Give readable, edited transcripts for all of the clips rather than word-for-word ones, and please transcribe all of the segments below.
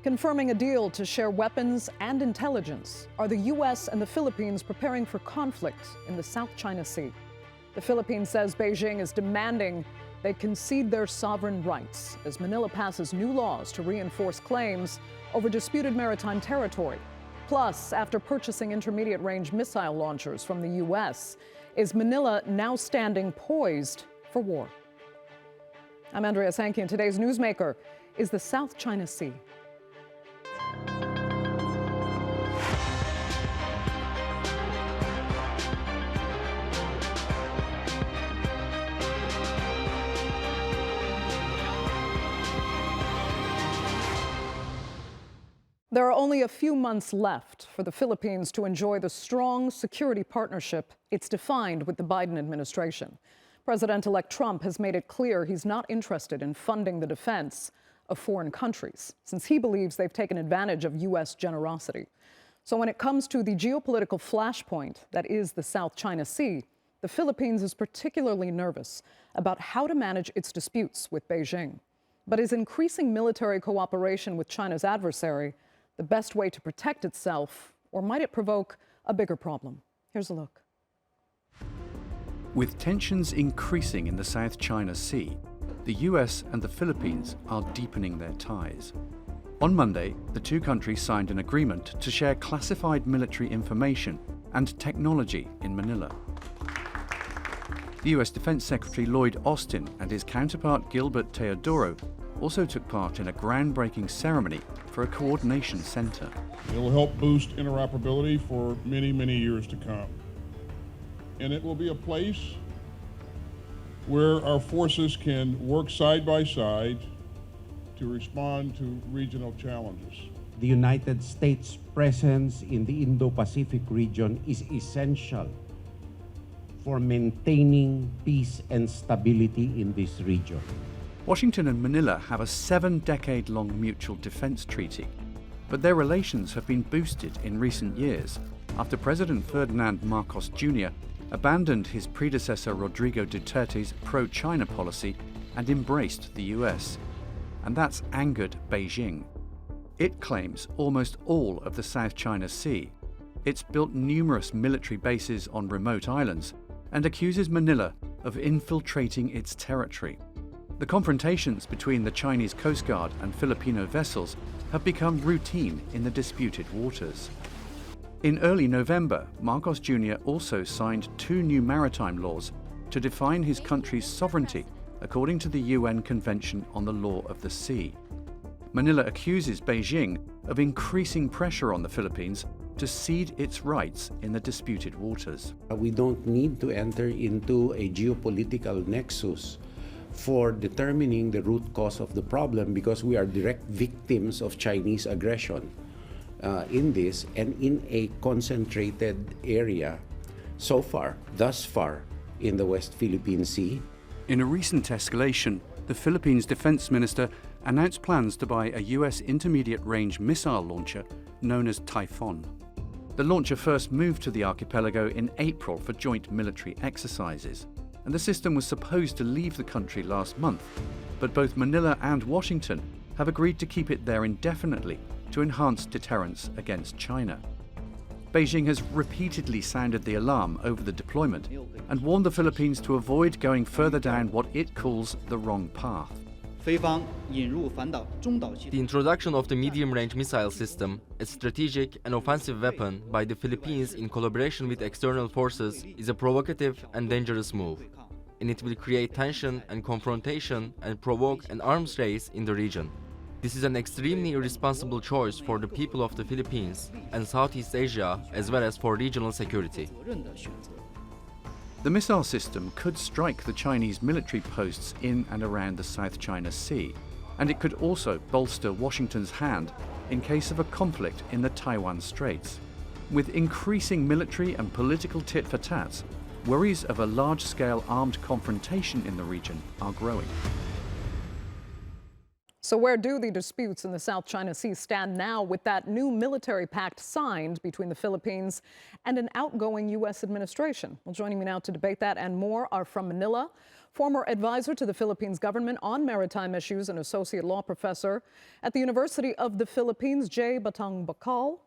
Confirming a deal to share weapons and intelligence, are the U.S. and the Philippines preparing for conflict in the South China Sea? The Philippines says Beijing is demanding they concede their sovereign rights as Manila passes new laws to reinforce claims over disputed maritime territory. Plus, after purchasing intermediate-range missile launchers from the U.S., is Manila now standing poised for war? I'm Andrea Sankey, and today's Newsmaker is the South China Sea. There are only a few months left for the Philippines to enjoy the strong security partnership it's defined with the Biden administration. President-elect Trump has made it clear he's not interested in funding the defense of foreign countries, since he believes they've taken advantage of U.S. generosity. So when it comes to the geopolitical flashpoint that is the South China Sea, the Philippines is particularly nervous about how to manage its disputes with Beijing. But is increasing military cooperation with China's adversary the best way to protect itself, or might it provoke a bigger problem? Here's a look. With tensions increasing in the South China Sea, the US and the Philippines are deepening their ties. On Monday, the two countries signed an agreement to share classified military information and technology in Manila. The US Defense Secretary Lloyd Austin and his counterpart Gilberto Teodoro also took part in a groundbreaking ceremony for a coordination center. It will help boost interoperability for many, many years to come. And it will be a place where our forces can work side by side to respond to regional challenges. The United States' presence in the Indo-Pacific region is essential for maintaining peace and stability in this region. Washington and Manila have a 7-decade-long mutual defense treaty, but their relations have been boosted in recent years after President Ferdinand Marcos Jr. abandoned his predecessor Rodrigo Duterte's pro-China policy and embraced the US. And that's angered Beijing. It claims almost all of the South China Sea. It's built numerous military bases on remote islands and accuses Manila of infiltrating its territory. The confrontations between the Chinese Coast Guard and Filipino vessels have become routine in the disputed waters. In early November, Marcos Jr. also signed 2 new maritime laws to define his country's sovereignty according to the UN Convention on the Law of the Sea. Manila accuses Beijing of increasing pressure on the Philippines to cede its rights in the disputed waters. We don't need to enter into a geopolitical nexus for determining the root cause of the problem, because we are direct victims of Chinese aggression in this and in a concentrated area thus far in the West Philippine Sea. In a recent escalation, the Philippines Defense Minister announced plans to buy a US intermediate-range missile launcher known as Typhoon. The launcher first moved to the archipelago in April for joint military exercises, and the system was supposed to leave the country last month, but both Manila and Washington have agreed to keep it there indefinitely to enhance deterrence against China. Beijing has repeatedly sounded the alarm over the deployment and warned the Philippines to avoid going further down what it calls the wrong path. The introduction of the medium-range missile system, a strategic and offensive weapon by the Philippines in collaboration with external forces, is a provocative and dangerous move, and it will create tension and confrontation and provoke an arms race in the region. This is an extremely irresponsible choice for the people of the Philippines and Southeast Asia, as well as for regional security. The missile system could strike the Chinese military posts in and around the South China Sea, and it could also bolster Washington's hand in case of a conflict in the Taiwan Straits. With increasing military and political tit-for-tats, worries of a large-scale armed confrontation in the region are growing. So where do the disputes in the South China Sea stand now with that new military pact signed between the Philippines and an outgoing U.S. administration? Well, joining me now to debate that and more are from Manila, former advisor to the Philippines government on maritime issues and associate law professor at the University of the Philippines, J. Batang Bakal.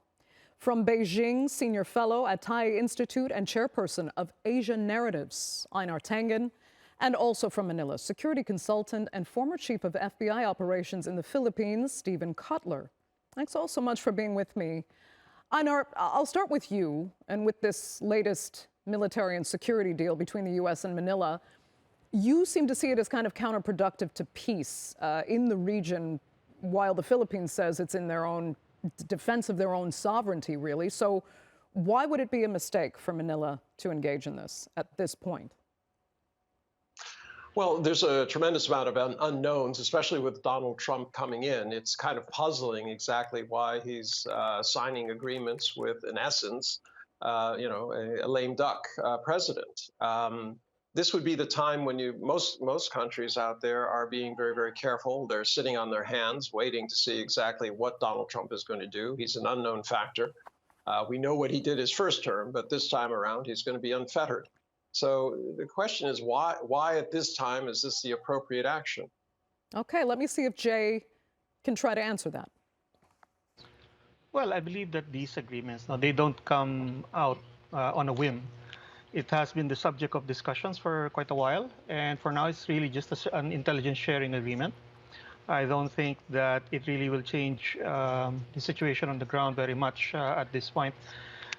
From Beijing, senior fellow at Thai Institute and chairperson of Asian Narratives, Einar Tangen. And also from Manila, security consultant and former chief of FBI operations in the Philippines, Stephen Cutler. Thanks all so much for being with me. Einar, I'll start with you and with this latest military and security deal between the U.S. and Manila. You seem to see it as kind of counterproductive to peace in the region, while the Philippines says it's in their own defense of their own sovereignty, really. So why would it be a mistake for Manila to engage in this at this point? Well, there's a tremendous amount of unknowns, especially with Donald Trump coming in. It's kind of puzzling exactly why he's signing agreements with, in essence, a lame duck president. This would be the time when most countries out there are being very, very careful. They're sitting on their hands, waiting to see exactly what Donald Trump is going to do. He's an unknown factor. We know what he did his first term, but this time around, he's going to be unfettered. So the question is, why at this time is this the appropriate action? Okay, let me see if Jay can try to answer that. Well, I believe that these agreements, they don't come out on a whim. It has been the subject of discussions for quite a while, and for now it's really just an intelligence sharing agreement. I don't think that it really will change the situation on the ground very much at this point.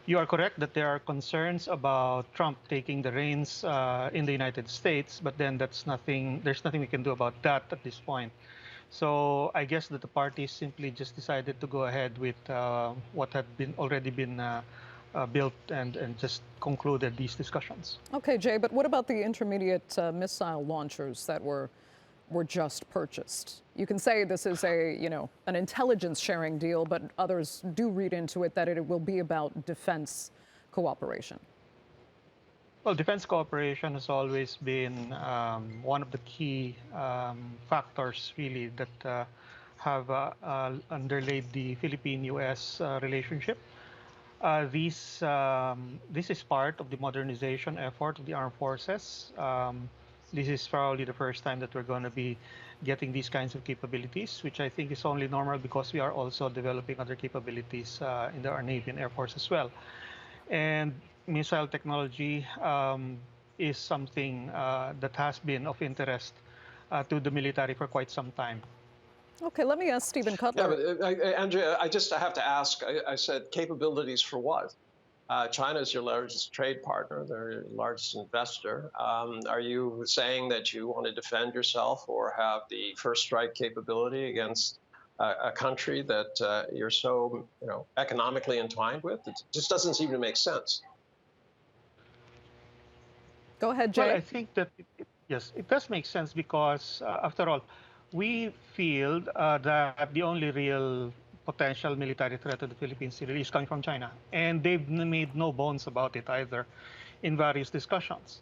You are correct that there are concerns about Trump taking the reins in the United States, but then there's nothing we can do about that at this point. So I guess that the parties simply just decided to go ahead with what had already been built and just concluded these discussions. Okay, Jay, but what about the intermediate missile launchers that were just purchased? You can say this is an intelligence sharing deal, but others do read into it that it will be about defense cooperation. Well, defense cooperation has always been one of the key factors, really, that have underlaid the Philippine-U.S. relationship. This is part of the modernization effort of the armed forces. This is probably the first time that we're going to be getting these kinds of capabilities, which I think is only normal because we are also developing other capabilities in our Navy and Air Force as well. And missile technology is something that has been of interest to the military for quite some time. Okay, let me ask Stephen Cutler. Yeah, but Andrea, I have to ask, I said capabilities for what? China is your largest trade partner, their largest investor. Are you saying that you want to defend yourself or have the first strike capability against a country that you're so economically entwined with? It just doesn't seem to make sense. Go ahead, Jay. Well, I think that, yes, it does make sense because, after all, we feel that the only real potential military threat to the Philippines is coming from China. And they've made no bones about it either in various discussions.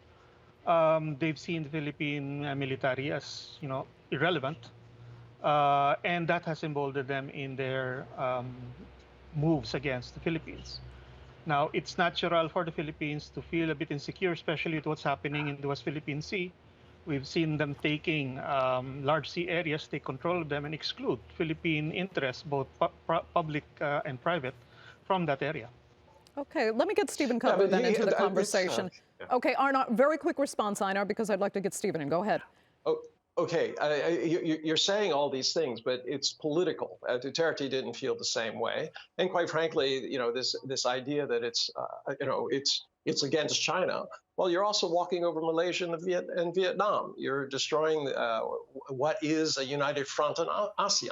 They've seen the Philippine military as, irrelevant. And that has emboldened them in their moves against the Philippines. Now, it's natural for the Philippines to feel a bit insecure, especially with what's happening in the West Philippine Sea. We've seen them taking large sea areas, take control of them, and exclude Philippine interests, both public and private, from that area. Okay, let me get Stephen Cutler then into the conversation. Okay, Arnaud, very quick response, Einar, because I'd like to get Stephen in. Go ahead. Oh, okay. You're saying all these things, but it's political. Duterte didn't feel the same way, and quite frankly, this idea that it's against China. Well, you're also walking over Malaysia and Vietnam. You're destroying what is a united front in ASEAN.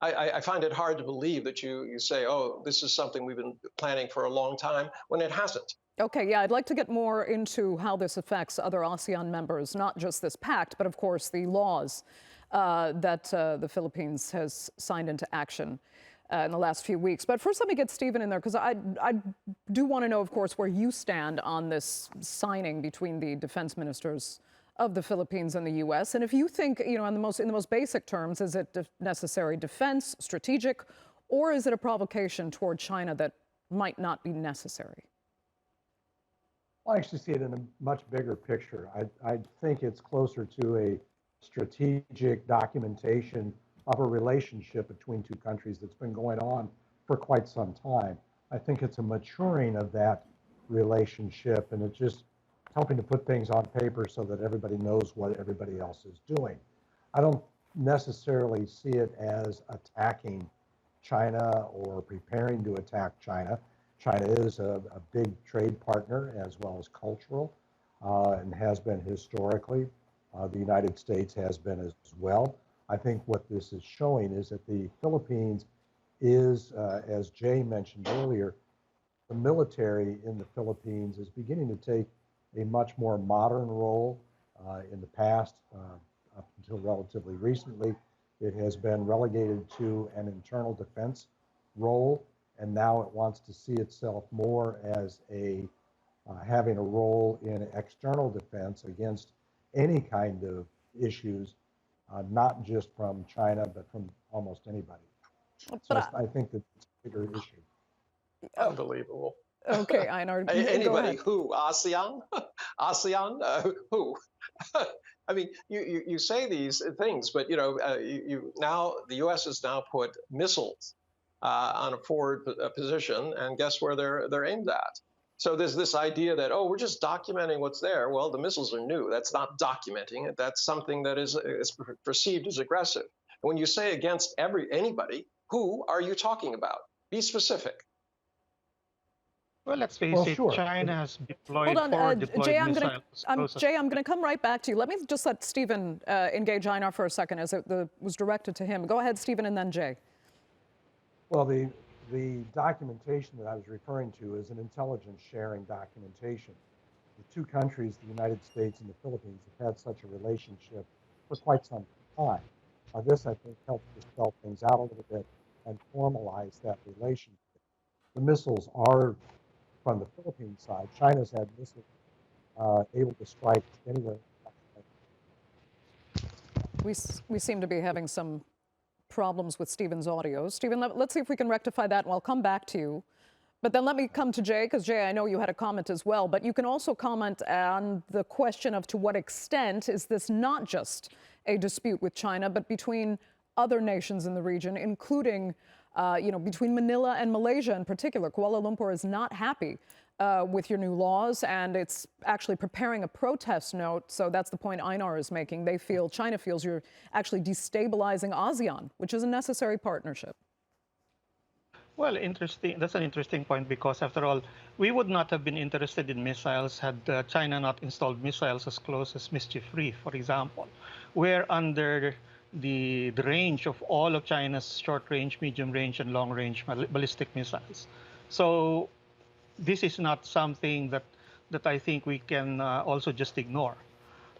I find it hard to believe that you say, oh, this is something we've been planning for a long time, when it hasn't. Okay, yeah, I'd like to get more into how this affects other ASEAN members, not just this pact, but of course the laws that the Philippines has signed into action in the last few weeks. But first, let me get Stephen in there, because I do want to know, of course, where you stand on this signing between the defense ministers of the Philippines and the U.S. And if you think, in the most basic terms, is it necessary defense, strategic, or is it a provocation toward China that might not be necessary? I actually see it in a much bigger picture. I think it's closer to a strategic documentation of a relationship between two countries that's been going on for quite some time. I think it's a maturing of that relationship, and it's just helping to put things on paper so that everybody knows what everybody else is doing. I don't necessarily see it as attacking China or preparing to attack China. China is a big trade partner as well as cultural, and has been historically. The United States has been as well. I think what this is showing is that the Philippines is, as Jay mentioned earlier, the military in the Philippines is beginning to take a much more modern role. In the past, up until relatively recently, it has been relegated to an internal defense role, and now it wants to see itself more as having a role in external defense against any kind of issues, not just from China, but from almost anybody. So I think that it's a bigger issue. Unbelievable. Okay, Einar. Anybody? Who? ASEAN? ASEAN? Who? I mean, you say these things, but now the U.S. has now put missiles on a forward position, and guess where they're aimed at? So there's this idea that, we're just documenting what's there. Well, the missiles are new. That's not documenting it. That's something that is perceived as aggressive. And when you say against anybody, who are you talking about? Be specific. Well, let's face it, sure. China has deployed Hold on, Jay, I'm going to come right back to you. Let me just let Stephen engage Einar for a second, as it was directed to him. Go ahead, Stephen, and then Jay. Well, the documentation that I was referring to is an intelligence sharing documentation. The two countries, the United States and the Philippines, have had such a relationship for quite some time. This, I think, helps to spell things out a little bit and formalize that relationship. The missiles are from the Philippine side. China's had missiles able to strike anywhere. We seem to be having some problems with Stephen's audio. Stephen, let's see if we can rectify that, and I'll come back to you. But then let me come to Jay, because Jay, I know you had a comment as well, but you can also comment on the question of to what extent is this not just a dispute with China, but between other nations in the region, including between Manila and Malaysia in particular. Kuala Lumpur is not happy with your new laws, and it's actually preparing a protest note. So that's the point Einar is making. China feels you're actually destabilizing ASEAN, which is a necessary partnership. Well, interesting. That's an interesting point, because after all, we would not have been interested in missiles had China not installed missiles as close as Mischief Reef, for example, where under the range of all of China's short-range, medium-range, and long-range ballistic missiles. So this is not something that I think we can also just ignore.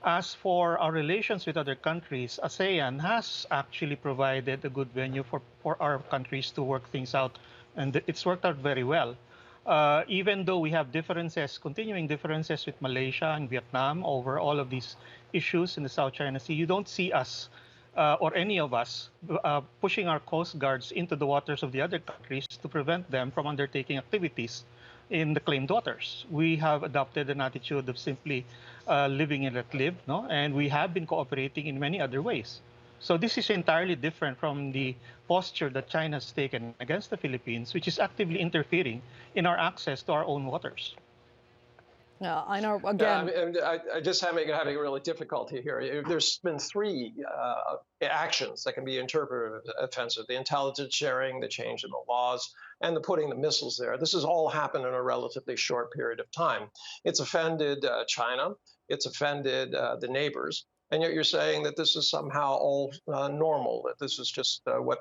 As for our relations with other countries, ASEAN has actually provided a good venue for our countries to work things out, and it's worked out very well. Even though we have continuing differences with Malaysia and Vietnam over all of these issues in the South China Sea, you don't see us or any of us pushing our coast guards into the waters of the other countries to prevent them from undertaking activities in the claimed waters. We have adopted an attitude of simply living and let live, and we have been cooperating in many other ways. So this is entirely different from the posture that China has taken against the Philippines, which is actively interfering in our access to our own waters. Einar, again. I just having a really difficulty here. There's been three actions that can be interpreted as offensive: the intelligence sharing, the change in the laws, and the putting the missiles there. This has all happened in a relatively short period of time. It's offended China. It's offended the neighbors. And yet you're saying that this is somehow all normal, that this is just what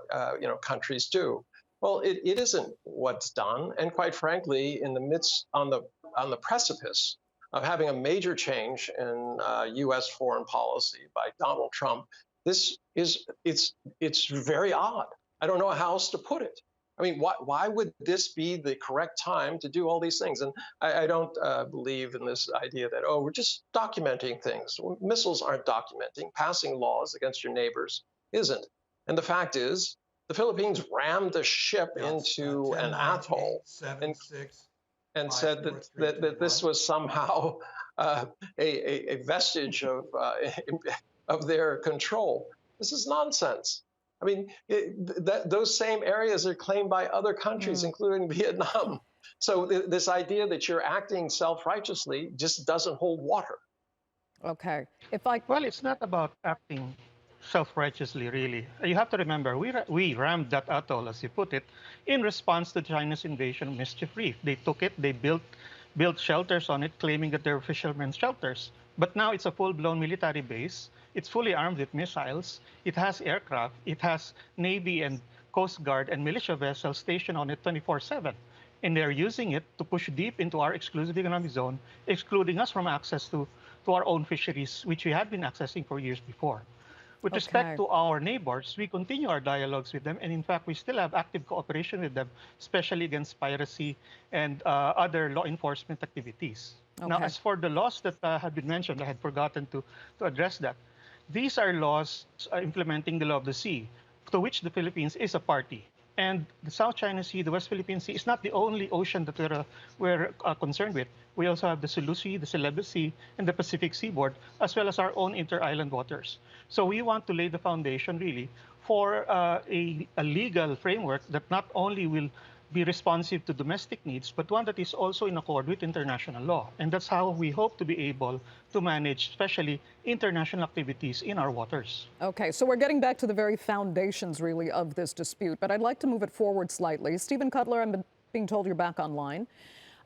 countries do. Well, it isn't what's done. And quite frankly, in the midst, on the precipice of having a major change in U.S. foreign policy by Donald Trump, it's very odd. I don't know how else to put it. I mean, why would this be the correct time to do all these things? And I don't believe in this idea that, oh, we're just documenting things. Well, missiles aren't documenting. Passing laws against your neighbors isn't. And the fact is, the Philippines rammed a ship into an atoll and said that this was somehow a vestige of their control. This is nonsense. I mean, those same areas are claimed by other countries, including Vietnam. So this idea that you're acting self-righteously just doesn't hold water. Okay. Well, it's not about acting self-righteously, really. You have to remember, we rammed that atoll, as you put it, in response to China's invasion of Mischief Reef. They took it, they built shelters on it, claiming that they're fishermen's shelters. But now it's a full-blown military base. It's fully armed with missiles. It has aircraft. It has Navy and Coast Guard and militia vessels stationed on it 24/7. And they're using it to push deep into our exclusive economic zone, excluding us from access to our own fisheries, which we had been accessing for years before. With respect to our neighbors, we continue our dialogues with them. And in fact, we still have active cooperation with them, especially against piracy and other law enforcement activities. Now, as for the laws that had been mentioned, I had forgotten to address that. These are laws implementing the law of the sea, to which the Philippines is a party. And the South China Sea, the West Philippine Sea, is not the only ocean that we're concerned with. We also have the Sulu Sea, the Celebes Sea, and the Pacific Seaboard, as well as our own inter-island waters. So we want to lay the foundation, really, for a legal framework that not only will be responsive to domestic needs, but one that is also in accord with international law. And that's how we hope to be able to manage, especially international activities in our waters. Okay, so we're getting back to the very foundations, really, of this dispute, but I'd like to move it forward slightly. Stephen Cutler, I'm being told you're back online.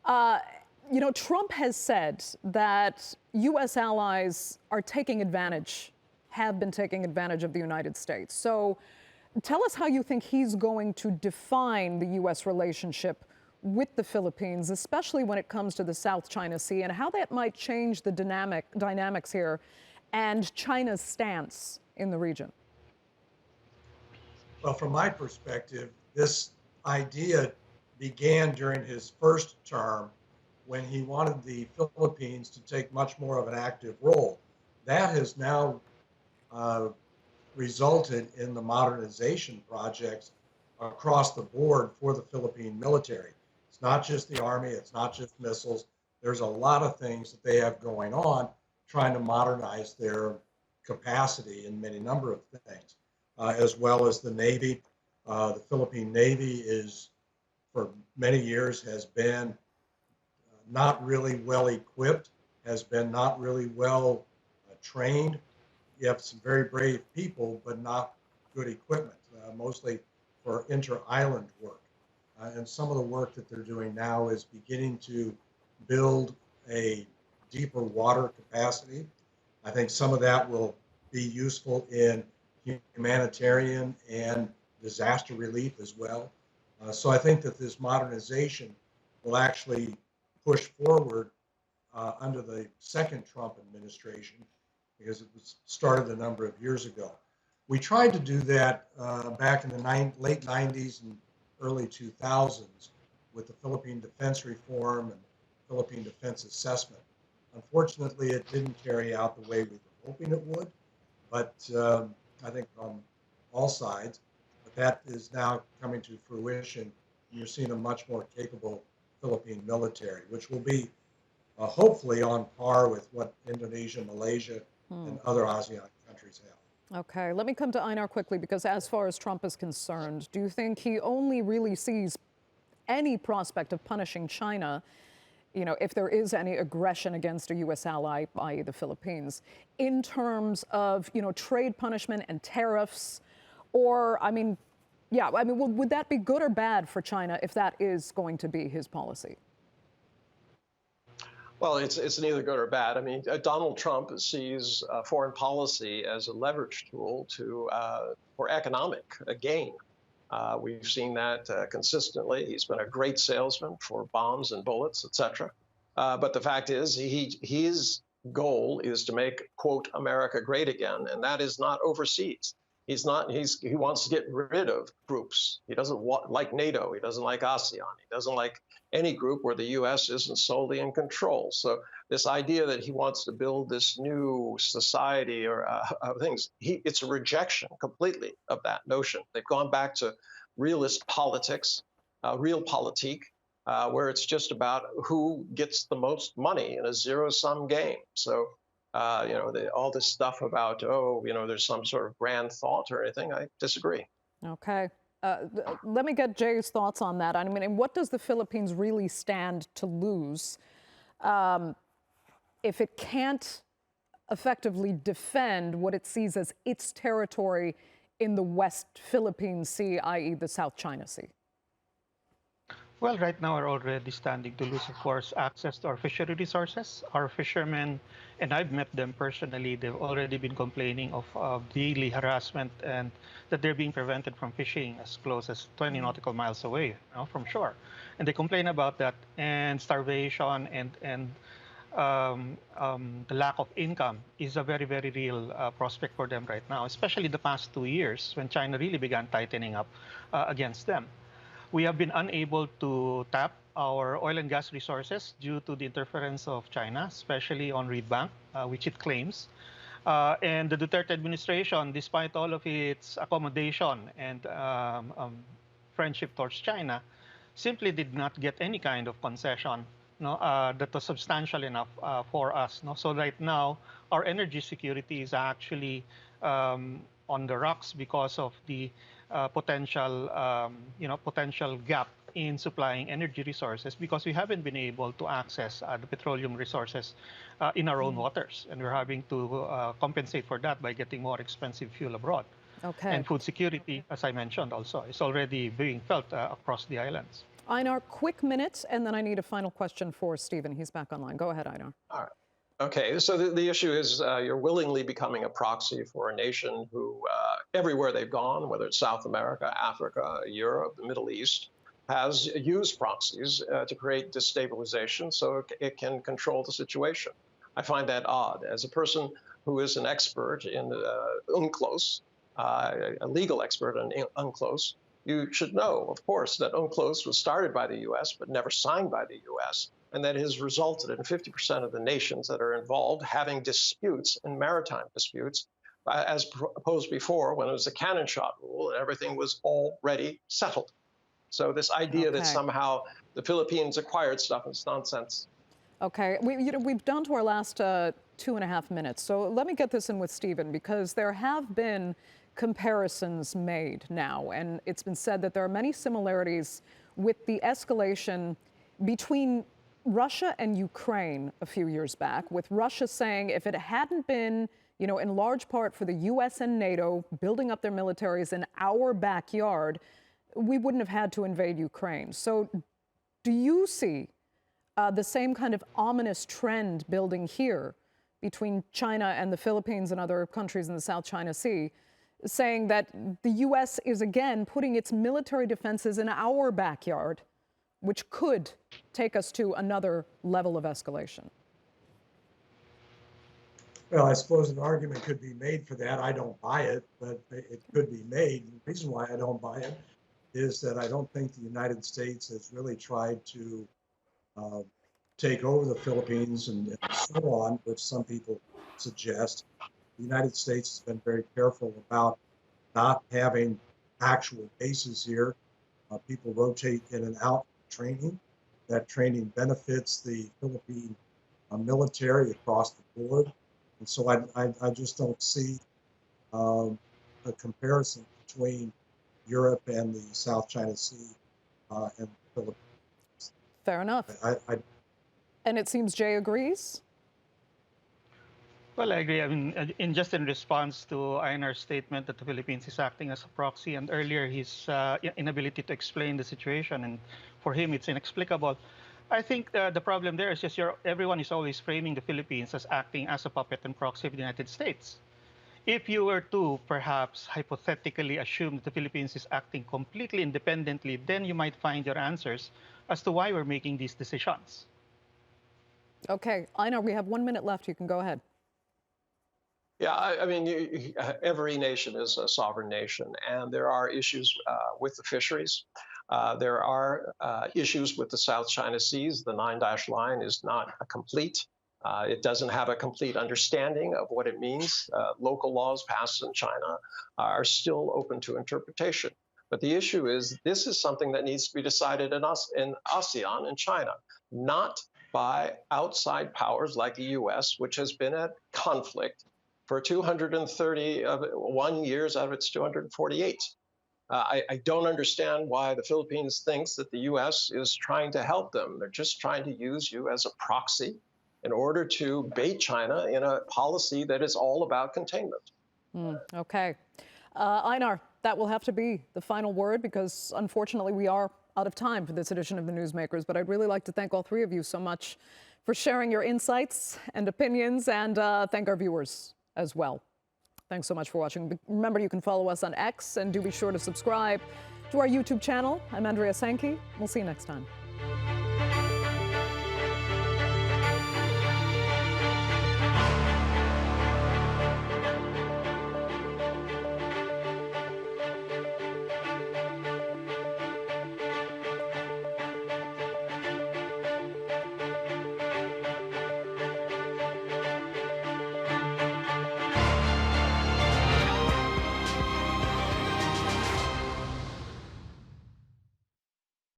You know, Trump has said that U.S. allies are taking advantage, have been taking advantage of the United States. So tell us how you think he's going to define the U.S. relationship with the Philippines, especially when it comes to the South China Sea, and how that might change the dynamics here and China's stance in the region. Well, from my perspective, this idea began during his first term when he wanted the Philippines to take much more of an active role. That has now resulted in the modernization projects across the board for the Philippine military. It's not just the Army, it's not just missiles. There's a lot of things that they have going on trying to modernize their capacity in many number of things, as well as the Navy. The Philippine Navy is, for many years, has been not really well equipped, has been not really well trained. You have some very brave people, but not good equipment, mostly for inter-island work. And some of the work that they're doing now is beginning to build a deeper water capacity. I think some of that will be useful in humanitarian and disaster relief as well. So I think that this modernization will actually push forward under the second Trump administration, because it was started a number of years ago. We tried to do that back in the late 90s and early 2000s with the Philippine Defense Reform and Philippine Defense Assessment. Unfortunately, it didn't carry out the way we were hoping it would, but I think on all sides, but that is now coming to fruition, and you're seeing a much more capable Philippine military, which will be hopefully on par with what Indonesia, Malaysia, and other ASEAN countries have. Okay, let me come to Einar quickly, because as far as Trump is concerned, do you think he only really sees any prospect of punishing China, you know, if there is any aggression against a U.S. ally, i.e. the Philippines, in terms of, you know, trade punishment and tariffs? Or, I mean, yeah, I mean, would that be good or bad for China if that is going to be his policy? Well, it's neither good or bad. I mean, Donald Trump sees foreign policy as a leverage tool for economic gain. We've seen that consistently. He's been a great salesman for bombs and bullets, etc. But the fact is, his goal is to make, quote, America great again, and that is not overseas. He wants to get rid of groups. He doesn't like NATO. He doesn't like ASEAN. He doesn't like any group where the U.S. isn't solely in control. So this idea that he wants to build this new society or things, it's a rejection completely of that notion. They've gone back to realist politics, realpolitik, where it's just about who gets the most money in a zero-sum game. So all this stuff about, there's some sort of grand thought or anything, I disagree. Okay. Let me get Jay's thoughts on that. I mean, and what does the Philippines really stand to lose if it can't effectively defend what it sees as its territory in the West Philippine Sea, i.e. the South China Sea? Well, right now we're already standing to lose, of course, access to our fishery resources. Our fishermen, and I've met them personally, they've already been complaining of daily harassment and that they're being prevented from fishing as close as 20 nautical miles away from shore. And they complain about that, and starvation and the lack of income is a very, very real prospect for them right now, especially the past 2 years when China really began tightening up against them. We have been unable to tap our oil and gas resources due to the interference of China, especially on Reed Bank, which it claims. And the Duterte administration, despite all of its accommodation and friendship towards China, simply did not get any kind of concession that was substantial enough for us. So right now, our energy security is actually on the rocks because of the potential gap in supplying energy resources, because we haven't been able to access the petroleum resources in our own waters, and we're having to compensate for that by getting more expensive fuel abroad. Okay. And food security, as I mentioned, also is already being felt across the islands. Einar, quick minute, and then I need a final question for Stephen. He's back online. Go ahead, Einar. All right. Okay, so the issue is you're willingly becoming a proxy for a nation who, everywhere they've gone, whether it's South America, Africa, Europe, the Middle East, has used proxies to create destabilization so it can control the situation. I find that odd. As a person who is an expert in UNCLOS, a legal expert in UNCLOS, you should know, of course, that UNCLOS was started by the U.S. but never signed by the U.S., and that has resulted in 50% of the nations that are involved having disputes and maritime disputes, as opposed before when it was a cannon shot rule and everything was already settled. So this idea that somehow the Philippines acquired stuff is nonsense. Okay, we've done to our last 2.5 minutes, so let me get this in with Stephen, because there have been comparisons made now, and it's been said that there are many similarities with the escalation between Russia and Ukraine a few years back, with Russia saying if it hadn't been, in large part for the U.S. and NATO building up their militaries in our backyard, we wouldn't have had to invade Ukraine. So do you see the same kind of ominous trend building here between China and the Philippines and other countries in the South China Sea, saying that the U.S. is again putting its military defenses in our backyard, which could take us to another level of escalation? Well, I suppose an argument could be made for that. I don't buy it, but it could be made. And the reason why I don't buy it is that I don't think the United States has really tried to take over the Philippines and so on, which some people suggest. The United States has been very careful about not having actual bases here. People rotate in and out training. That training benefits the Philippine military across the board. And so I just don't see a comparison between Europe and the South China Sea and the Philippines. Fair enough. And it seems Jay agrees? Well, I agree. I mean, in response to Einar's statement that the Philippines is acting as a proxy, and earlier his inability to explain the situation, and for him it's inexplicable. I think the problem there is just everyone is always framing the Philippines as acting as a puppet and proxy of the United States. If you were to perhaps hypothetically assume that the Philippines is acting completely independently, then you might find your answers as to why we're making these decisions. Okay, Einar, we have 1 minute left. You can go ahead. Yeah, I mean, every nation is a sovereign nation, and there are issues with the fisheries. There are issues with the South China Seas. The Nine-Dash Line is not complete. It doesn't have a complete understanding of what it means. Local laws passed in China are still open to interpretation. But the issue is, this is something that needs to be decided in ASEAN and China, not by outside powers like the US, which has been at conflict for 231 years out of its 248. I don't understand why the Philippines thinks that the US is trying to help them. They're just trying to use you as a proxy in order to bait China in a policy that is all about containment. Okay. Einar, that will have to be the final word because unfortunately we are out of time for this edition of the Newsmakers. But I'd really like to thank all three of you so much for sharing your insights and opinions, and thank our viewers as well. Thanks so much for watching. Remember, you can follow us on X, and do be sure to subscribe to our YouTube channel. I'm Andrea Sankey. We'll see you next time.